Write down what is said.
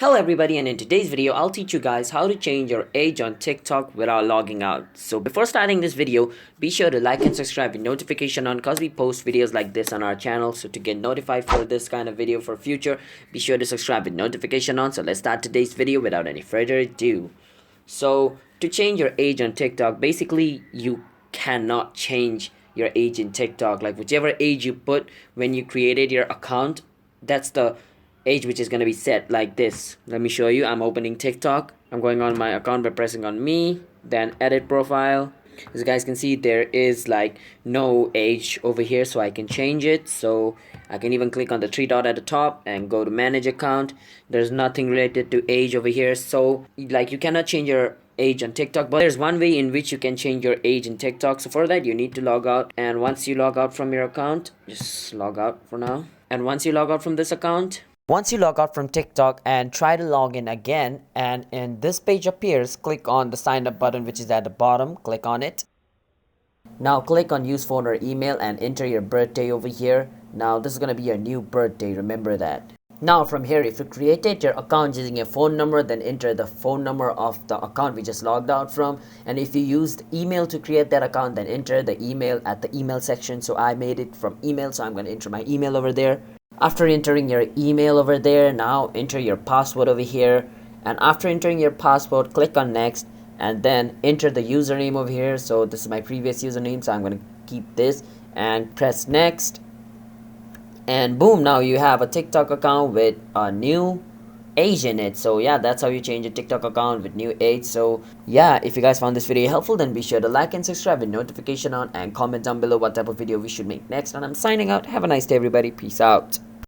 Hello everybody, and in today's video I'll teach you guys how to change your age on TikTok without logging out. So before starting this video, be sure to like and subscribe with notification on, cause we post videos like this on our channel. So to get notified for this kind of video for future, be sure to subscribe with notification on. So let's start today's video without any further ado. So to change your age on TikTok, basically you cannot change your age in TikTok. Like whichever age you put when you created your account, that's the age which is going to be set like this. Let me show you. I'm opening TikTok. I'm going on my account by pressing on me, then edit profile. As you guys can see, there is like no age over here, so I can change it. So I can even click on the three dot at the top and go to manage account. There's nothing related to age over here, so like you cannot change your age on TikTok, but there's one way in which you can change your age in TikTok. So for that you need to log out, and once you log out from your account, just log out for now. And once you log out from this account, once you log out from TikTok and try to log in again, and in this page appears, click on the sign up button which is at the bottom, click on it. Now click on use phone or email and enter your birthday over here. Now this is going to be your new birthday, remember that. Now from here, if you created your account using a phone number, then enter the phone number of the account we just logged out from. And if you used email to create that account, then enter the email at the email section. So I made it from email, so I'm going to enter my email over there. After entering your email over there, now enter your password over here, and after entering your password, click on next, and then enter the username over here. So this is my previous username, so I'm going to keep this, and press next, and boom, now you have a TikTok account with a new age in it. So yeah, that's how you change a TikTok account with new age. So yeah, if you guys found this video helpful, then be sure to like and subscribe with notification on, and comment down below what type of video we should make next. And I'm signing out. Have a nice day everybody. Peace out.